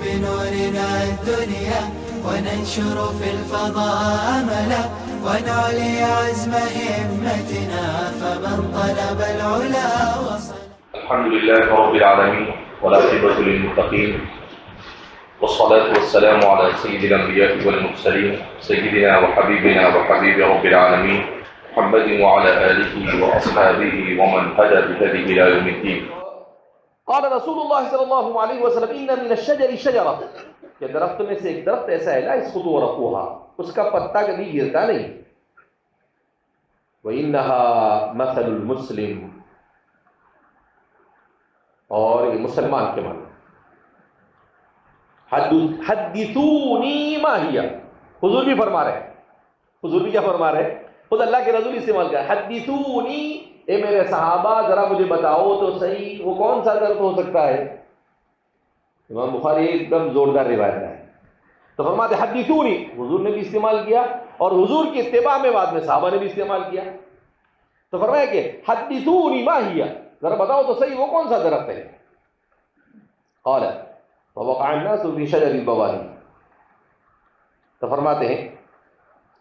بنورنا الدنيا وننشر في الفضاء أملا ونعلي عزم همتنا فمن طلب العلا وصل. الحمد لله رب العالمين والعاقبة للمتقين والصلاة والسلام على سيد الأنبياء والمرسلين سيدنا وحبيبنا وحبيب رب العالمين محمد وعلى آله وأصحابه ومن هدى بهديه إلى يوم الدين. قال رسول اللہ صلی اللہ علیہ وسلم ان من الشجر شجرہ، کہ درخت میں سے ایک درخت ایسا ہے لا يسقط ورقها، اس کا پتا کبھی گرتا نہیں. وَإِنَّهَا مَثَلُ الْمُسْلِمِ، اور یہ مسلمان کے معنی. حدثونی ما ہی، حضور بھی فرما رہے ہیں. حضور بھی کیا فرما رہے ہیں؟ خود اللہ کے رسول استعمال کر حدثونی، اے میرے صحابہ ذرا مجھے بتاؤ تو صحیح وہ کون سا درد ہو سکتا ہے. امام بخاری ایک دم زوردار روایت ہے. تو فرماتے حدثونی، حضور نے بھی استعمال کیا اور حضور کی اتباع میں بعد میں صحابہ نے بھی استعمال کیا. تو فرمایا کہ حدثونی ما ہی، ذرا بتاؤ تو صحیح وہ کون سا درخت ہے. قال فوقع الناس في شجر البوادی. تو فرماتے ہیں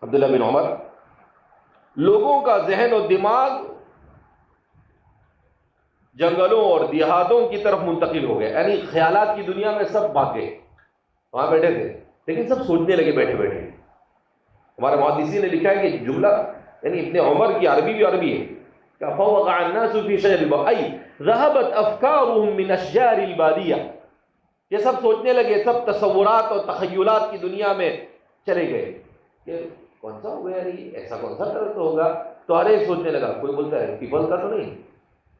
عبداللہ بن عمر، لوگوں کا ذہن و دماغ جنگلوں اور دیہاتوں کی طرف منتقل ہو گئے، یعنی خیالات کی دنیا میں سب بھاگ گئے. وہاں بیٹھے تھے لیکن سب سوچنے لگے بیٹھے بیٹھے. ہمارے محدثین نے لکھا ہے کہ جملہ یعنی ابن عمر کی عربی بھی عربی ہے کہ فوقع الناس في شجر البوادی ای ذهبت افکارهم من اشجار البادیہ، یہ سب سوچنے لگے، سب تصورات اور تخیلات کی دنیا میں چلے گئے کہ کون سا ہوگا یار یہ، ایسا کون سا درخت ہوگا. تو ہر ایک سوچنے لگا، کوئی بولتا ہے پیپل کا تو نہیں،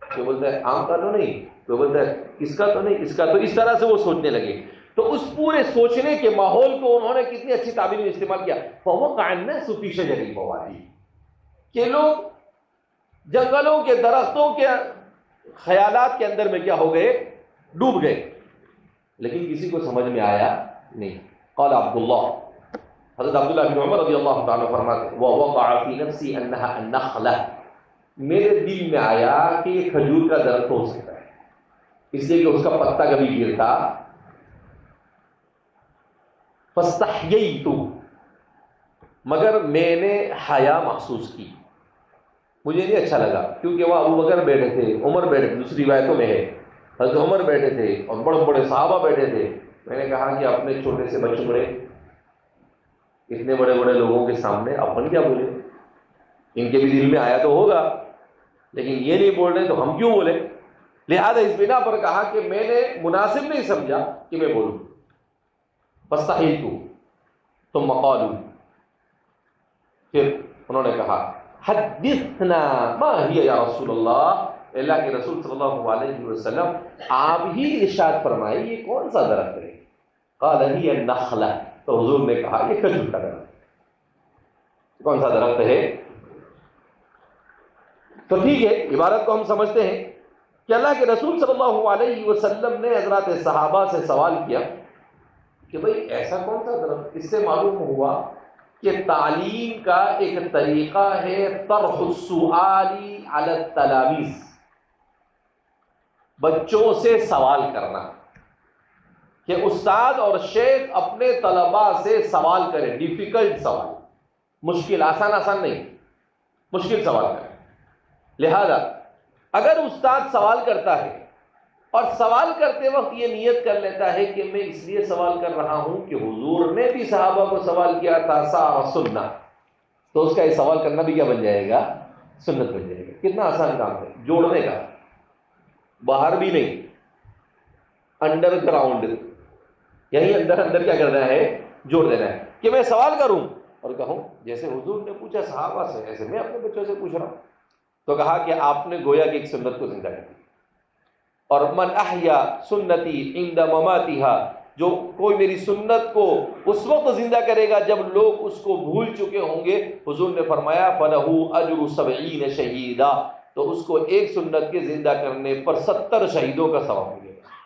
کوئی بولتا ہے آم کا تو نہیں، کوئی بولتا ہے اس کا تو نہیں، اس کا تو. اس طرح سے وہ سوچنے لگے. تو اس پورے سوچنے کے ماحول کو انہوں نے کتنی اچھی تعبیر میں استعمال کیا، فوقع الناس في شجر البوادی، کہ لوگ جنگلوں کے درختوں کے خیالات کے اندر میں کیا ہو گئے، ڈوب گئے. لیکن کسی کو سمجھ میں آیا نہیں. قال عبداللہ، حضرت عبداللہ بن عمر رضی اللہ تعالیٰ فرماتے ہیں ووقع فی نفسی انہا النخلہ، میرے دل میں آیا کہ یہ کھجور کا درخت ہو سکتا ہے، اس لیے کہ اس کا پتا کبھی گرتا. فاستحییت، مگر میں نے حیا محسوس کی، مجھے نہیں اچھا لگا، کیونکہ وہاں ابو بکر بیٹھے تھے، عمر بیٹھے تھے، دوسری روایتوں میں ہے حضرت عمر بیٹھے تھے اور بڑے بڑے صحابہ بیٹھے تھے. میں نے کہا کہ اپنے چھوٹے سے بچوں اتنے بڑے بڑے لوگوں کے سامنے اپن کیا بولے، ان کے بھی دل میں آیا تو ہوگا لیکن یہ نہیں بول رہے تو ہم کیوں بولے. لہذا اس بنا پر کہا کہ میں نے مناسب نہیں سمجھا کہ میں بولوں. فاستحییت ثم قالوا، پھر انہوں نے کہا حدثنا ما ہی یا رسول اللہ، اللہ کے رسول صلی اللہ علیہ وسلم آپ ہی ارشاد فرمائے یہ کون سا درخت ہے. قال ہی النخلہ، تو حضور نے کہا یہ کھجور کا درخت. کون سا درخت ہے؟ تو ٹھیک ہے، عبارت کو ہم سمجھتے ہیں کہ اللہ کے رسول صلی اللہ علیہ وسلم نے حضرات صحابہ سے سوال کیا کہ بھئی ایسا کون سا درخت. اس سے معلوم ہوا کہ تعلیم کا ایک طریقہ ہے طرح السؤال علی التلاميذ، بچوں سے سوال کرنا، کہ استاد اور شیخ اپنے طلباء سے سوال کرے، ڈیفیکلٹ سوال، مشکل، آسان نہیں، مشکل سوال کرے. لہذا اگر استاد سوال کرتا ہے اور سوال کرتے وقت یہ نیت کر لیتا ہے کہ میں اس لیے سوال کر رہا ہوں کہ حضور نے بھی صحابہ کو سوال کیا تھا صار سنہ، تو اس کا یہ سوال کرنا بھی کیا بن جائے گا، سنت بن جائے گا. کتنا آسان کام ہے، جوڑنے کا، باہر بھی نہیں، انڈر گراؤنڈ، یہی اندر کیا کرنا ہے، جوڑ دینا ہے. کہ میں سوال کروں اور کہوں جیسے حضور نے پوچھا صحابہ سے ایسے میں اپنے بچوں سے پوچھ رہا ہوں. تو کہا کہ آپ نے گویا کہ ایک سنت کو زندہ کر دیا. اور من احیا سنتی عند مماتها، جو کوئی میری سنت کو اس وقت زندہ کرے گا جب لوگ اس کو بھول چکے ہوں گے، حضور نے فرمایا فَلَهُ أَجْرُ 70 شہیدا، تو اس کو ایک سنت کے زندہ کرنے پر 70 شہیدوں کا ثواب ملے گا.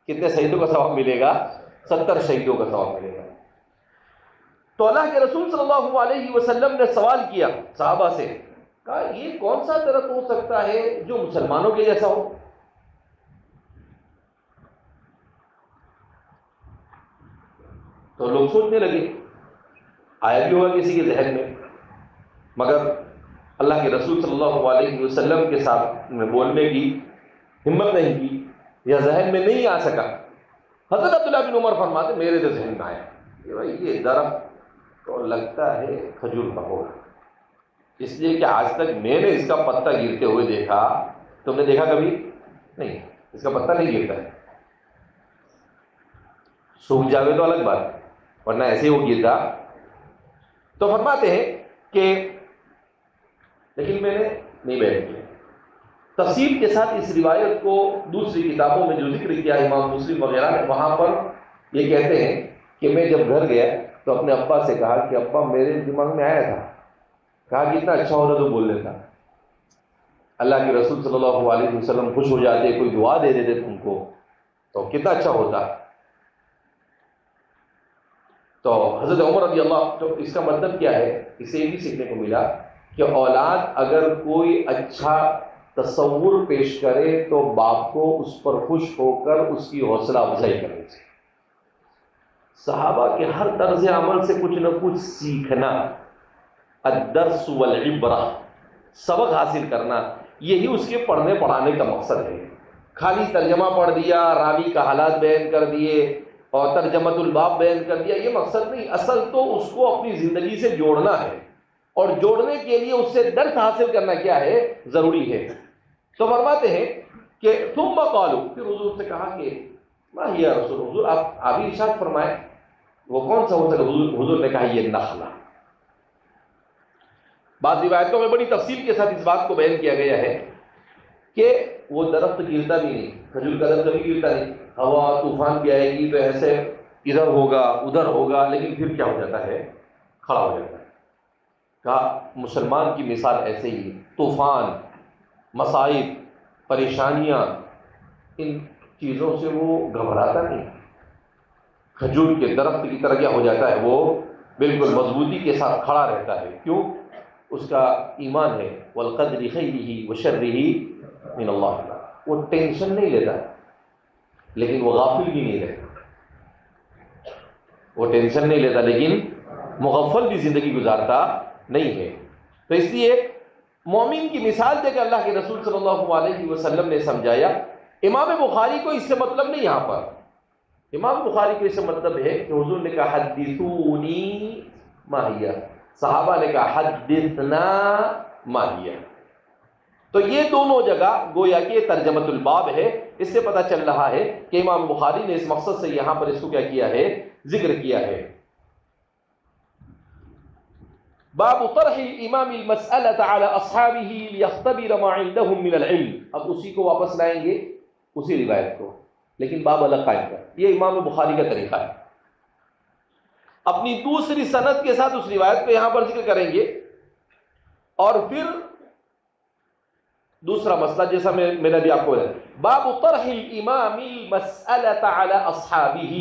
کتنے شہیدوں کا ثواب ملے گا؟ 70 شہیدوں کا ثواب ملے گا. تو اللہ کے رسول صلی اللہ علیہ وسلم نے سوال کیا صحابہ سے، کہا یہ کون سا درخت ہو سکتا ہے جو مسلمانوں کے جیسا ہو. تو لوگ سوچنے لگے، آیا بھی ہوگا کسی کے ذہن میں، مگر اللہ کے رسول صلی اللہ علیہ وسلم کے ساتھ بولنے کی ہمت نہیں کی یا ذہن میں نہیں آ سکا۔ حضرت عبداللہ بن عمر فرماتے میرے تو ذہن میں آیا کہ بھائی یہ درخت تو لگتا ہے کھجور کا ہوگا، اس لیے کہ آج تک میں نے اس کا پتا گرتے ہوئے دیکھا، تم نے دیکھا کبھی نہیں، اس کا پتا نہیں گرتا ہے، سوکھ جاوے تو الگ بات ہے، ورنہ ایسے ہی وہ گرتا۔ تو فرماتے ہیں کہ لیکن میں نے نہیں بیان کیا۔ تفصیل کے ساتھ اس روایت کو دوسری کتابوں میں جو ذکر کیا امام مسلم وغیرہ نے، وہاں پر یہ کہتے ہیں کہ میں جب گھر گیا تو اپنے ابا سے کہا کہ ابا میرے دماغ میں آیا تھا، کہا کہ اتنا اچھا ہوتا تو بول لیتا، اللہ کے رسول صلی اللہ علیہ وسلم خوش ہو جاتے، کوئی دعا دے دیتے تم کو تو کتنا اچھا ہوتا۔ تو حضرت عمر رضی اللہ، تو اس کا مطلب کیا ہے، اسے یہ بھی سیکھنے کو ملا کہ اولاد اگر کوئی اچھا تصور پیش کرے تو باپ کو اس پر خوش ہو کر اس کی حوصلہ افزائی کرنی چاہیے۔ صحابہ کے ہر طرز عمل سے کچھ نہ کچھ سیکھنا، الدرس والعبرہ، سبق حاصل کرنا، یہی اس کے پڑھنے پڑھانے کا مقصد ہے۔ خالی ترجمہ پڑھ دیا، راوی کا حالات بیان کر دیے اور ترجمۃ الباب بیان کر دیا، یہ مقصد نہیں، اصل تو اس کو اپنی زندگی سے جوڑنا ہے، اور جوڑنے کے لیے اس سے درس حاصل کرنا کیا ہے، ضروری ہے۔ تو فرماتے ہیں کہ ثم قالوا، پھر حضور سے کہا کہ ما ہی یا رسول، حضور آپ ہی ارشاد فرمائیں وہ کون سا ہوتا ہے؟ حضور نے کہا یہ نخلا۔ بعض روایتوں میں بڑی تفصیل کے ساتھ اس بات کو بیان کیا گیا ہے کہ وہ درخت گرتا بھی نہیں، کھجور کا درخت کبھی گرتا نہیں، ہوا طوفان بھی آئے گی تو ایسے ادھر ہوگا ادھر ہوگا، لیکن پھر کیا ہو جاتا ہے، کھڑا ہو جاتا ہے۔ کہا مسلمان کی مثال ایسے ہی، طوفان، مصائب، پریشانیاں، ان چیزوں سے وہ گھبراتا نہیں، کھجور کے درخت کی طرح کیا ہو جاتا ہے، وہ بالکل مضبوطی کے ساتھ کھڑا رہتا ہے۔ کیوں؟ اس کا ایمان ہے، والقدر خیرہ وشرہ من اللہ، وہ ٹینشن نہیں لیتا، لیکن وہ غافل بھی نہیں رہتا، وہ ٹینشن نہیں لیتا لیکن مغفل بھی زندگی گزارتا نہیں ہے۔ تو اس لیے مومن کی مثال دے کے اللہ کے رسول صلی اللہ علیہ وسلم نے سمجھایا۔ امام بخاری کو اس سے مطلب نہیں، یہاں پر امام بخاری کو اس سے مطلب ہے کہ حضور نے کہا حدثونی ما ہی، صحابہ نے کہا حدثنا ما ہی۔ تو یہ دونوں جگہ گویا کہ ترجمۃ الباب ہے، اس سے پتہ چل رہا ہے کہ امام بخاری نے اس مقصد سے یہاں پر اس کو کیا کیا ہے، ذکر کیا ہے۔ باب طرح الامام المسألة على اصحابه ليختبر ما عندهم من العلم، اب اسی کو واپس لائیں گے، اسی روایت کو، لیکن باب الگ قائم کر، یہ امام بخاری کا طریقہ ہے۔ اپنی دوسری سند کے ساتھ اس روایت کو یہاں پر ذکر کریں گے، اور پھر دوسرا مسئلہ جیسا میں نے بھی آپ کو بتایا، باب طرح الامام المسألة على اصحابه،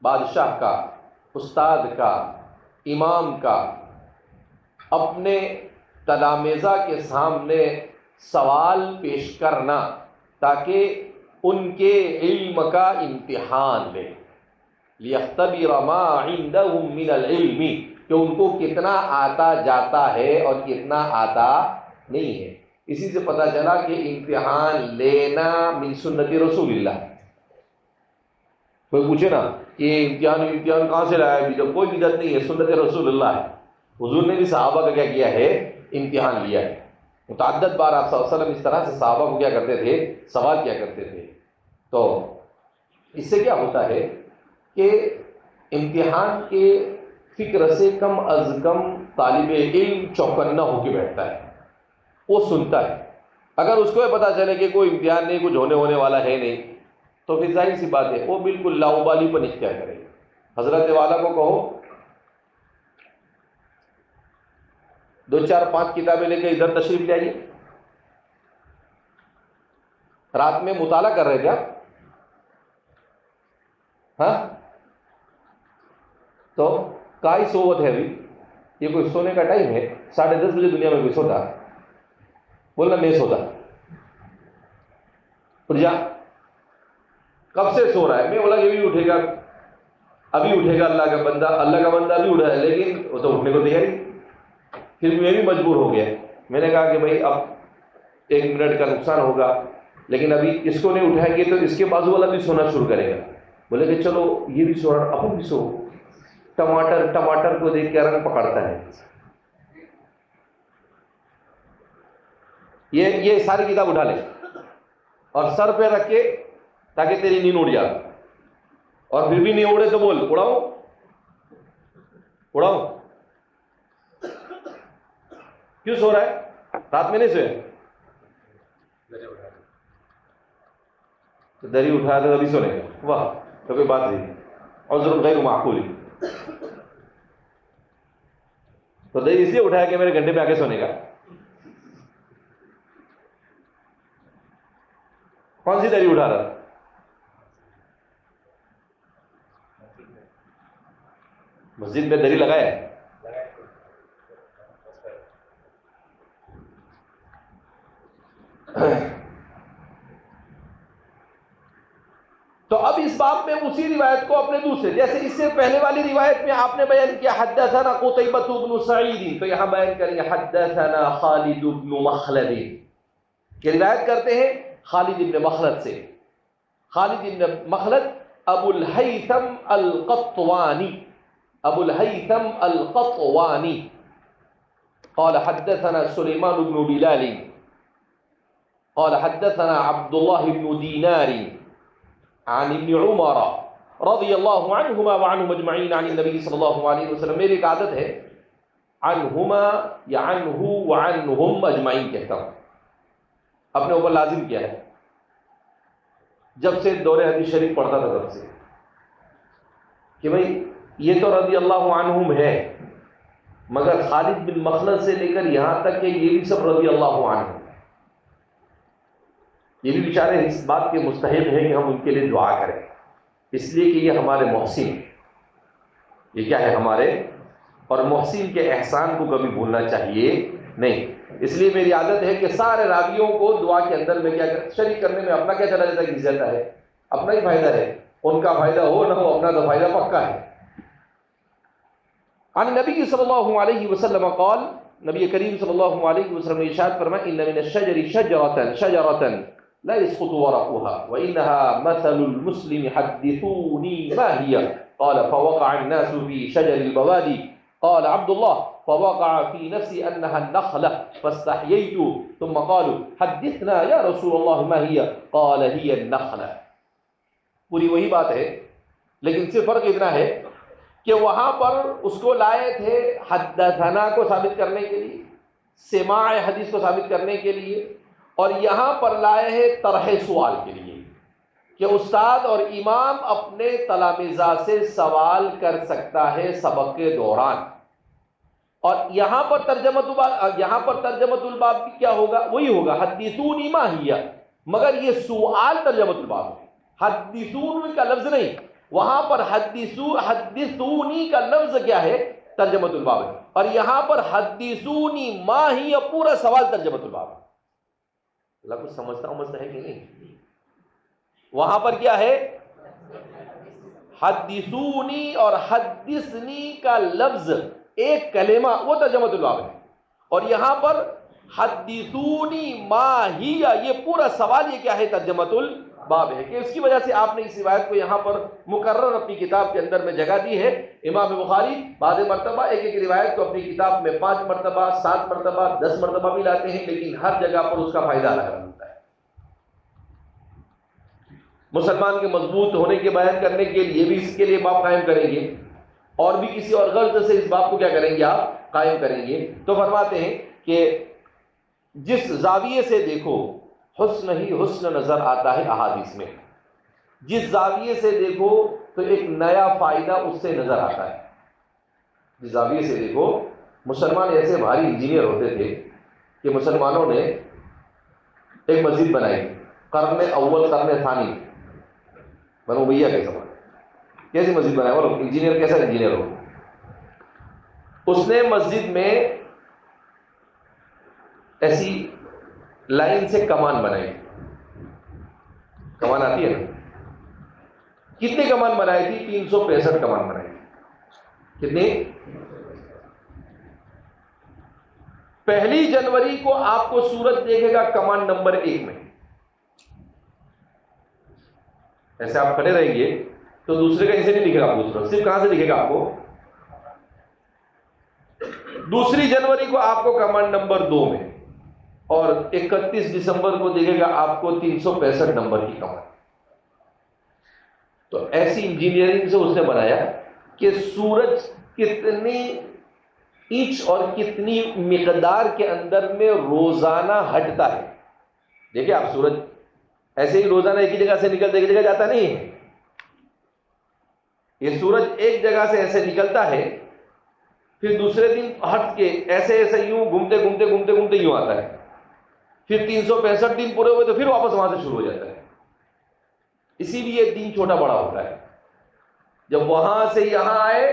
بادشاہ کا، استاد کا، امام کا اپنے تلامذہ کے سامنے سوال پیش کرنا تاکہ ان کے علم کا امتحان لے، لیختبر ما عندهم من العلم، کہ ان کو کتنا آتا جاتا ہے اور کتنا آتا نہیں ہے۔ اسی سے پتہ چلا کہ امتحان لینا من سنت رسول اللہ۔ کوئی پوچھے نا کہ امتحان کہاں سے لایا بھی، جب کوئی بدعت نہیں ہے، سنت رسول اللہ ہے۔ حضور نے بھی صحابہ کا کیا کیا ہے، امتحان لیا ہے۔ متعدد بار آپ صلی اللہ علیہ وسلم اس طرح سے صحابہ کو کیا کرتے تھے، سوال کیا کرتے تھے۔ تو اس سے کیا ہوتا ہے کہ امتحان کے فکر سے کم از کم طالب علم چوکنا ہو کے بیٹھتا ہے، وہ سنتا ہے۔ اگر اس کو پتہ چلے کہ کوئی امتحان نہیں، کچھ ہونے والا ہے نہیں، تو پھر ظاہر سی بات ہے وہ بالکل لاؤبالی پر اختیار کرے گا۔ حضرت والا کو کہو 2 4 5 کتابیں لے کے ادھر تشریف لے آئیے، رات میں مطالعہ کر رہے کیا؟ ہاں، تو کائی صوت ہے ابھی، یہ کوئی سونے کا ٹائم ہے؟ 10:30 بجے دنیا میں کوئی سوتا؟ بولنا نہیں سوتا، اٹھ جا، کب سے سو رہا ہے؟ میں بولا یہ بھی اٹھے گا ابھی اٹھے گا اللہ کا بندہ ابھی اٹھا ہے، لیکن وہ تو اٹھنے کو تیار ہی. پھر میں بھی مجبور ہو گیا. میں نے کہا کہ بھائی اب 1 منٹ کا نقصان ہوگا، لیکن ابھی اس کو نہیں اٹھائیں گے تو اس کے بازو والا بھی سونا شروع کرے گا. بولے کہ چلو یہ بھی سو رہا، اپن بھی سو. ٹماٹر کو دیکھ کے رنگ پکڑتا ہے. یہ ساری کتاب اٹھا لے اور سر پہ رکھ کے تاکہ تیری نیند اڑ جائے، اور پھر بھی نہیں اڑے تو بول اڑاؤ. کیوں سو رہا ہے؟ رات میں نہیں سوئے تو دری اٹھایا تو ابھی سونے گا. واہ، تو کوئی بات نہیں. عذر غیر معقول. تو دری اس لیے اٹھایا کہ میرے گھنٹے پہ آگے سونے گا. کون سی دری اٹھا رہا؟ مسجد میں دری لگائے. تو اب اس باب میں اسی روایت کو اپنے دوسرے، جیسے اس سے پہلے والی روایت میں آپ نے بیان کیا حدثنا قتیبہ بن سعید، تو یہاں بیان کریں گے حدثنا خالد بن مخلد. یہ روایت کرتے ہیں خالد بن مخلد سے. خالد بن مخلد ابو الہیثم القطوانی قال حدثنا سليمان بن بلال قال حدثنا عبد الله بن دينار عن ابن عمر رضی اللہ عنہما وعنہم اجمعین عن النبی صلی اللہ علیہ وسلم. میری ایک عادت ہے عنہما یا عنہ وعنہم اجمعین کہتا ہوں، اپنے اوپر لازم کیا ہے. جب سے دور حدیث شریف پڑھتا تھا تب سے کہ بھئی یہ تو رضی اللہ عنہم ہے، مگر خالد بن مخلد سے لے کر یہاں تک کہ یہ بھی سب رضی اللہ عنہ، یہ بھی بیچارے اس بات کے مستحق ہیں کہ ہم ان کے لیے دعا کریں، اس لیے کہ یہ ہمارے محسن، یہ کیا ہے ہمارے، اور محسن کے احسان کو کبھی بھولنا چاہیے نہیں. اس لیے میری عادت ہے کہ سارے راویوں کو دعا کے اندر میں کیا شریک کرنے میں اپنا کیا چلا جاتا ہے، گھس جاتا ہے. اپنا ہی فائدہ ہے، ان کا فائدہ ہو نہ ہو، اپنا تو فائدہ پکا ہے. عن نبی صلی اللہ علیہ وسلم قال، نبی کریم صلی اللہ علیہ وسلم نے ارشاد فرمایا ان من الشجر شجرة لا يسقط ورقها وانها مثل المسلم حدثوني ما هي قال فوقع الناس في شجر البوادي قال عبد الله فوقع في نفسي انها النخلة فاستحييت ثم قالوا حدثنا يا رسول الله ما هي قال هي النخلة. پوری وہی بات ہے، لیکن صرف فرق اتنا ہے کہ وہاں پر اس کو لائے تھے حدثنا کو ثابت کرنے کے لیے، سماع حدیث کو ثابت کرنے کے لیے، اور یہاں پر لائے ہیں طرح سوال کے لیے کہ استاد اور امام اپنے تلامذہ سے سوال کر سکتا ہے سبق کے دوران. اور یہاں پر ترجمۃ الباب بھی کیا ہوگا، وہی ہوگا حدثونی ما ہی، مگر یہ سوال ترجمۃ الباب ہے، حدثون کا لفظ نہیں. وہاں پر حدثونی کا لفظ کیا ہے، ترجمۃ الباب ہے، اور یہاں پر حدثونی ما ہی پورا سوال ترجمۃ الباب ہے. اللہ کچھ سمجھتا ہے کہ نہیں؟ وہاں پر کیا ہے، حدثونی اور حدثنی کا لفظ ایک کلمہ، وہ ترجمۃ الباب ہے، اور یہاں پر حدثونی ما ہی، یہ پورا سوال یہ کیا ہے، ترجمۃ الباب ہے. کہ اس کی وجہ سے آپ نے اس روایت کو یہاں پر مقرر اپنی کتاب کے اندر میں جگہ دی ہے. امام بخاری بعض مرتبہ ایک روایت کو اپنی کتاب میں 5 مرتبہ 7 مرتبہ 10 مرتبہ بھی لاتے ہیں، لیکن ہر جگہ پر اس کا فائدہ الگ ملتا ہے. مسلمان کے مضبوط ہونے کے بیان کرنے کے لیے بھی اس کے لیے باب قائم کریں گے، اور بھی کسی اور غرض سے اس باب کو کیا کریں گے، آپ قائم کریں گے. تو فرماتے ہیں کہ جس زاویے سے دیکھو حسن ہی حسن نظر آتا ہے احادیث میں، جس زاویے سے دیکھو تو ایک نیا فائدہ اس سے نظر آتا ہے. جس زاویے سے دیکھو، مسلمان ایسے بھاری انجینئر ہوتے تھے کہ مسلمانوں نے ایک مسجد بنائی، قرن اول قرن ثانی، بنو بھیا کے زمانے. کیسی مسجد بنائی، وہ انجینئر کیسا انجینئر ہو، اس نے مسجد میں ایسی لائن سے کمان بنائی. کمان آتی ہے نا، کتنے کمان بنائی تھی؟ 365 کمان بنائی تھی. کتنی؟ 1 جنوری کو آپ کو سورج دیکھے گا کمان نمبر 1 میں. ایسے آپ کھڑے رہیں گے تو دوسرے کا ایسے نہیں دکھے گا آپ کو سورج، صرف کہاں سے دکھے گا آپ کو؟ 2 جنوری کو آپ کو کمان نمبر 2 میں، اور 31 دسمبر کو دیکھے گا آپ کو 365 نمبر کی کمان. تو ایسی انجینئرنگ سے اس نے بنایا کہ سورج کتنی انچ اور کتنی مقدار کے اندر میں روزانہ ہٹتا ہے. دیکھیں آپ، سورج ایسے ہی روزانہ ایک ہی جگہ سے نکلتا ایک جگہ جاتا نہیں ہے. یہ سورج ایک جگہ سے ایسے نکلتا ہے، پھر دوسرے دن ہٹ کے ایسے ایسے یوں گھومتے گھومتے گھومتے گھومتے یوں آتا ہے، پھر 365 دن پورے ہوئے تو پھر واپس وہاں سے شروع ہو جاتا ہے. اسی لیے دن چھوٹا بڑا ہوتا ہے. جب وہاں سے یہاں آئے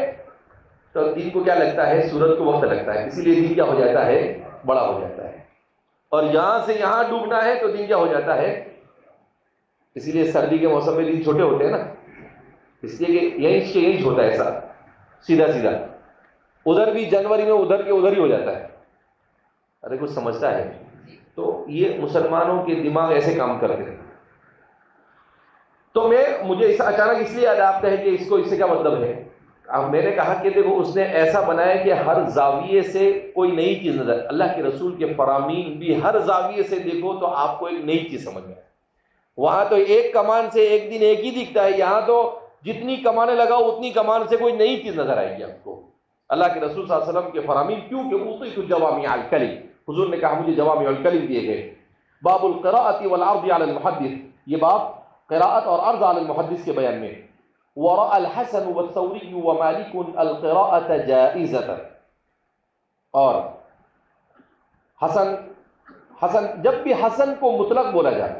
تو دن کو کیا لگتا ہے؟ سورج کو وقت لگتا ہے، اسی لیے دن کیا ہو جاتا ہے؟ بڑا ہو جاتا ہے. اور یہاں سے یہاں ڈوبنا ہے تو دن کیا ہو جاتا ہے؟ اسی لیے سردی کے موسم میں دن چھوٹے ہوتے ہیں نا، اس لیے کہ یہی ہوتا ہے ایسا سیدھا سیدھا. ادھر بھی جنوری میں ادھر کے ادھر ہی ہو جاتا ہے. ارے کچھ سمجھتا ہے؟ تو یہ مسلمانوں کے دماغ ایسے کام کرتے ہیں. تو مجھے اچانک اس لیے یاد آتا ہے کہ اس سے کیا مطلب ہے. اب میں نے کہا کہ دیکھو اس نے ایسا بنایا کہ ہر زاویے سے کوئی نئی چیز نظر. اللہ کے رسول کے فرامین بھی ہر زاویے سے دیکھو تو آپ کو ایک نئی چیز سمجھ میں آئے. وہاں تو ایک کمان سے ایک دن ایک ہی دکھتا ہے، یہاں تو جتنی کمانے لگاؤ اتنی کمان سے کوئی نئی چیز نظر آئے گی آپ کو. اللہ کے رسول صلی اللہ علیہ وسلم کے فرامین کیوں کہ اوتیت جوامع الکلم، حضور نے کہا مجھے جوامع الکلم دیے گئے. باب القراءۃ والعرض علی المحدث، یہ باب قراءت اور عرض علی المحدث کے بیان میں. ورأى الحسن والثوری ومالک القراءۃ جائزۃ، اور حسن جب بھی حسن کو مطلق بولا جائے،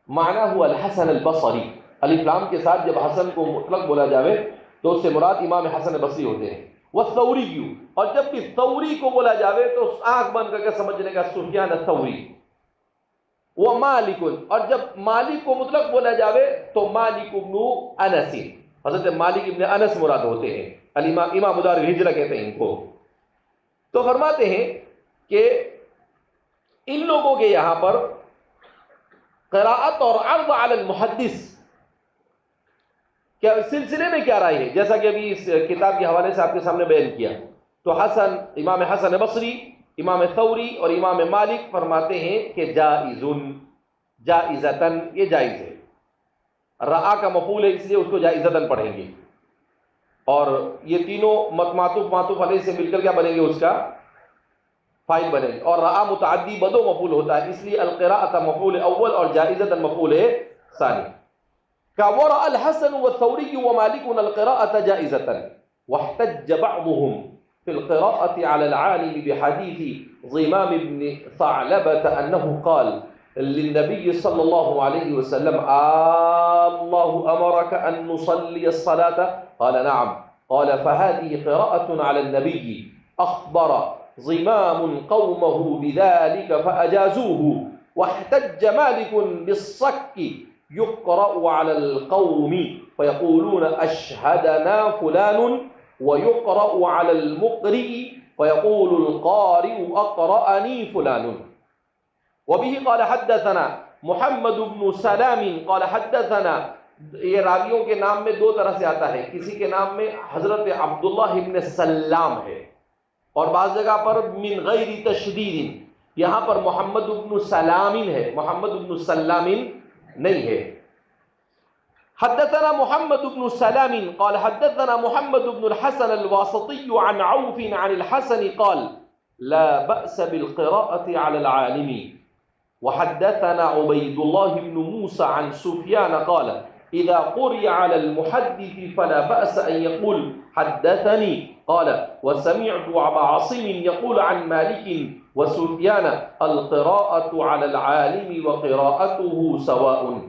معنی ہوا الحسن البصری، الف لام کے ساتھ جب حسن کو مطلق بولا جاوے تو اس سے مراد امام حسن بصری ہوتے ہیں. والثوری، اور جب بھی ثوری کو بولا جاوے تو آنکھ بند کر کے سمجھنے کا سفیان الثوری. ومالک، اور جب مالک کو مطلق بولا جاوے تو مالک ابن انس، حضرت مالک ابن انس مراد ہوتے ہیں. امام دار الہجرہ کہتے ہیں ان کو. تو فرماتے ہیں کہ ان لوگوں کے یہاں پر قراءت اور عرض علی المحدث کیا سلسلے میں کیا رائے ہے، جیسا کہ ابھی اس کتاب کے حوالے سے آپ کے سامنے بیان کیا. تو امام حسن بصری، امام ثوری اور امام مالک فرماتے ہیں کہ جائزتن، یہ جائز ہے. رعا کا مفعول ہے اس لیے اس کو جائزتن پڑھیں گے، اور یہ تینوں معطوف علیہ سے مل کر کیا بنیں گے؟ اس کا فاعل بنے گے. اور رعا متعدی بدو مفعول ہوتا ہے، اس لیے القراءۃ مفعول اول اور جائزتن مفعول ثانی. ورأى الحسن والثوري ومالك القراءة جائزة، واحتج بعضهم في القراءة على العالم بحديث ضمام بن ثعلبة أنه قال للنبي صلى الله عليه وسلم الله أمرك أن نصلي الصلاة؟ قال نعم. قال فهذه قراءة على النبي. أخبر ضمام قومه بذلك فأجازوه. واحتج مالك بالصك يقرأ على القوم فيقولون أشهدنا فلان، ويقرأ على المقرئ فيقول القارئ أقرأني فلان. وبه قال حدثنا محمد بن سلام قال حدثنا، یہ راویوں کے نام میں دو طرح سے آتا ہے، کسی کے نام میں حضرت عبداللہ ابن سلام ہے اور بعض جگہ پر من غیر تشدید، یہاں پر محمد بن سلام ہے، محمد بن سلام نہیں ہے. حدثنا محمد بن سلام قال حدثنا محمد بن الحسن الواسطي عن عوف عن الحسن قال لا بأس بالقراءة على العالم. وحدثنا عبيد الله بن موسى عن سفيان قال إذا قرئ على المحدث فلا بأس أن يقول حدثني. قال وسمعت أبا عاصم يقول عن مالك وسفيان القراءة على العالم وقراءته سواء.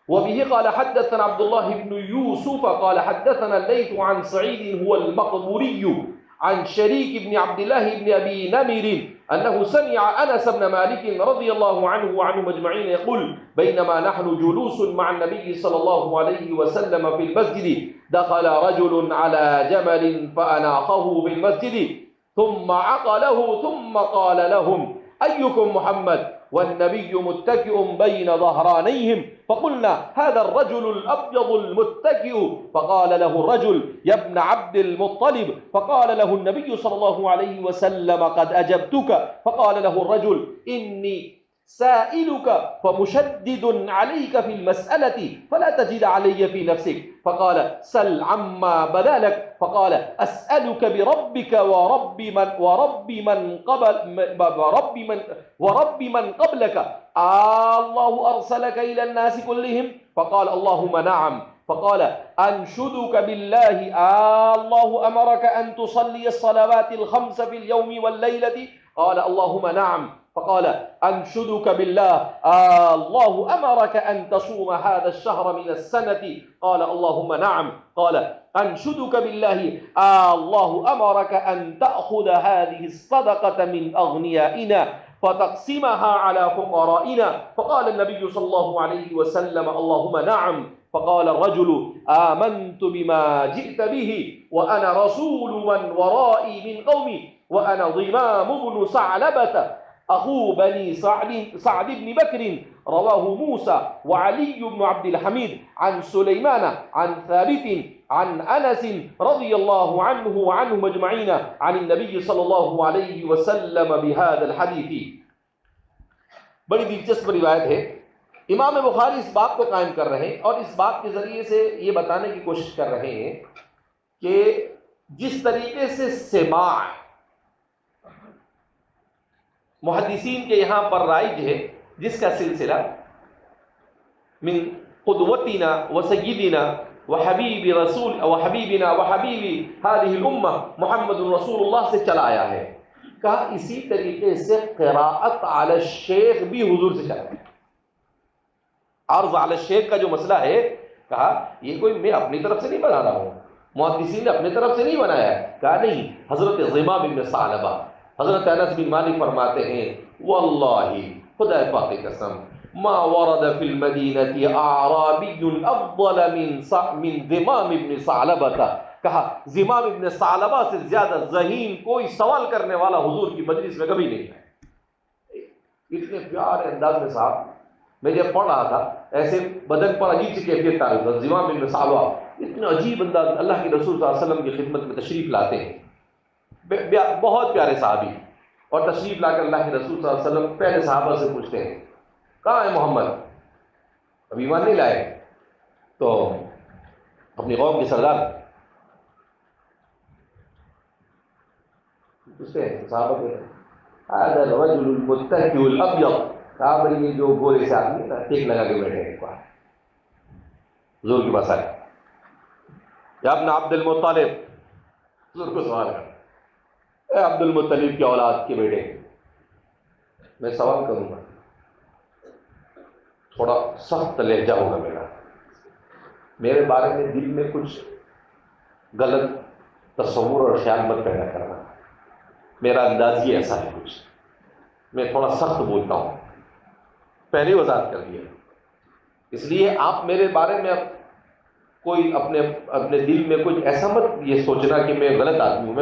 وبه قال حدثنا عبد الله بن يوسف قال حدثنا الليث عن سعيد هو المقبوري عن شريك بن عبد الله بن أبي نمر أنه سمع أنس بن مالك رضي الله عنه وعنهم أجمعين يقول بينما نحن جلوس مع النبي صلى الله عليه وسلم في المسجد دخل رجل على جمل فأناخه بالمسجد ثم عقله ثم قال لهم أيكم محمد والنبي متكئ بين ظهرانيهم فقلنا هذا الرجل الأبيض المتكئ فقال له الرجل يا ابن عبد المطلب فقال له النبي صلى الله عليه وسلم قد أجبتك فقال له الرجل إني سائلك فمشدد عليك في المسألة فلا تجد علي في نفسك فقال سل عما بدا لك فقال أسألك بربك ورب من قبلك الله أرسلك إلى الناس كلهم فقال اللهم نعم فقال أنشدك بالله الله أمرك أن تصلي الصلوات الخمس في اليوم والليلة قال اللهم نعم فقال أنشدك بالله الله أمرك أن تصوم هذا الشهر من السنة قال اللهم نعم قال أنشدك بالله الله أمرك أن تأخذ هذه الصدقة من أغنيائنا فتقسمها على فقرائنا فقال النبي صلى الله عليه وسلم اللهم نعم فقال الرجل آمنت بما جئت به وأنا رسول من ورائي من قومي وأنا ضمام بن ثعلبة أخو بني سعد بن بكر رواه موسى وعلي بن عبد الحميد عن سليمان عن ثابت عن أنس رضي الله عنه وعنهم أجمعين عن النبي صلى الله عليه وسلم بهذا الحديث. بڑی دلچسپ روایت ہے. امام بخاری اس بات کو قائم کر رہے ہیں اور اس بات کے ذریعے سے یہ بتانے کی کوشش کر رہے ہیں کہ جس طریقے سے سماع محدثین کے یہاں پر رائج ہے, جس کا سلسلہ من قدوتنا وسیدنا وحبیب رسول وحبیبنا وحبیب هذه الامہ محمد رسول اللہ سے چلا آیا ہے, کہا اسی طریقے سے قراءت علی الشیخ بھی حضور سے چلا ہے. عرض علی الشیخ کا جو مسئلہ ہے, کہا یہ کوئی میں اپنی طرف سے نہیں بنا رہا ہوں, محدثین نے اپنی طرف سے نہیں بنایا ہے. کہا نہیں, حضرت ضمام بن ثعلبہ حضرت انس بن مالک فرماتے ہیں واللہ خدا پاک کی قسم ما ورد فی المدینہ اعرابی افضل من ضمام بن ثعلبہ, کہا ضمام ابن ثعلبہ سے زیادہ ذہین کوئی سوال کرنے والا حضور کی مجلس میں کبھی نہیں ہے. اتنے پیارے انداز میں صاحب, میں جب پڑھ رہا تھا ایسے بدن پر عجیب سی کیفیت تعریف ہوتا. ضمام ابن ثعلبہ اتنا عجیب انداز, اللہ کے رسول صلی اللہ علیہ وسلم کی خدمت میں تشریف لاتے ہیں, بہت پیارے صحابی, اور تشریف لا کر اللہ کے رسول صلی اللہ علیہ وسلم پہلے صحابہ سے پوچھتے ہیں کہاں ہے محمد, اب ایمان نہیں لائے. تو اپنی قوم کے سردار پوچھتے ہیں صحابہ کے هذا الرجل المتكئ الابيض, صحابہ یہ جو گورے سے آدمی ٹیک لگا کے بیٹھے ہیں حضور کے پاس آئے, یا ابن عبد المطلب, حضور کو سوال کر اے عبد المطلب کی اولاد کے بیٹے, میں سوال کروں گا, تھوڑا سخت لہجہ ہوگا میرے بارے میں دل میں کچھ غلط تصور اور خیال مت پیدا کرنا, میرا انداز ہی ایسا ہے کچھ, میں تھوڑا سخت بولتا ہوں, پہلے وضاحت کر دیا. اس لیے آپ میرے بارے میں کوئی اپنے دل میں کچھ ایسا مت یہ سوچنا کہ میں غلط آدمی ہوں,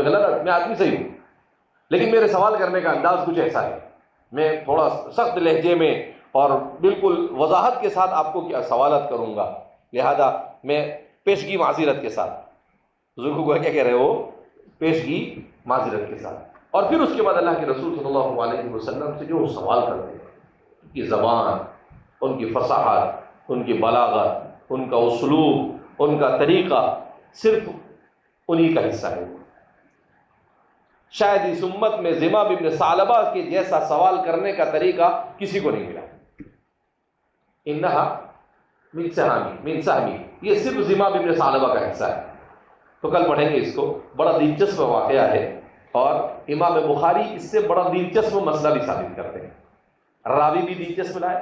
میں آدمی صحیح ہوں, لیکن میرے سوال کرنے کا انداز کچھ ایسا ہے, میں تھوڑا سخت لہجے میں اور بالکل وضاحت کے ساتھ آپ کو کیا سوالات کروں گا, لہذا میں پیشگی معذرت کے ساتھ, حضور کو کیا کہہ رہے ہو, پیشگی معذرت کے ساتھ. اور پھر اس کے بعد اللہ کے رسول صلی اللہ علیہ وسلم سے جو سوال کرتے ہیں, ان کی زبان, ان کی فصاحت, ان کی بلاغت, ان کا اسلوب, ان کا طریقہ صرف انہی کا حصہ ہے. شاید اس امت میں ضمام ابن ثعلبہ کے جیسا سوال کرنے کا طریقہ کسی کو نہیں ملا. انہا من سہمی, یہ صرف ضمام ابن ثعلبہ کا حصہ ہے. تو کل پڑھیں گے اس کو, بڑا دلچسپ واقعہ ہے, اور امام بخاری اس سے بڑا دلچسپ مسئلہ بھی ثابت کرتے ہیں. راوی بھی دلچسپ لائے,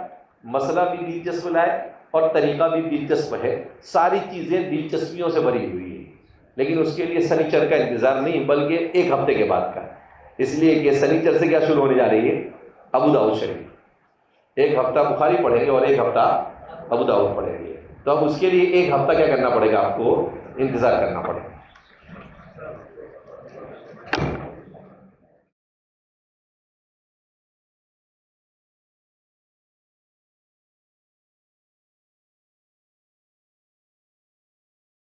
مسئلہ بھی دلچسپ لائے, اور طریقہ بھی دلچسپ ہے. ساری چیزیں دلچسپیوں سے بھری ہوئی ہیں. لیکن اس کے لیے سنیچر کا انتظار نہیں بلکہ ایک ہفتے کے بعد کا، اس لیے کہ سنیچر سے کیا شروع ہونے جا رہی ہے؟ ابو داؤد شریف. ایک ہفتہ بخاری پڑھیں گے اور ایک ہفتہ ابو داؤد پڑھیں گے. تو اب اس کے لیے ایک ہفتہ کیا کرنا پڑے گا؟ آپ کو انتظار کرنا پڑے گا.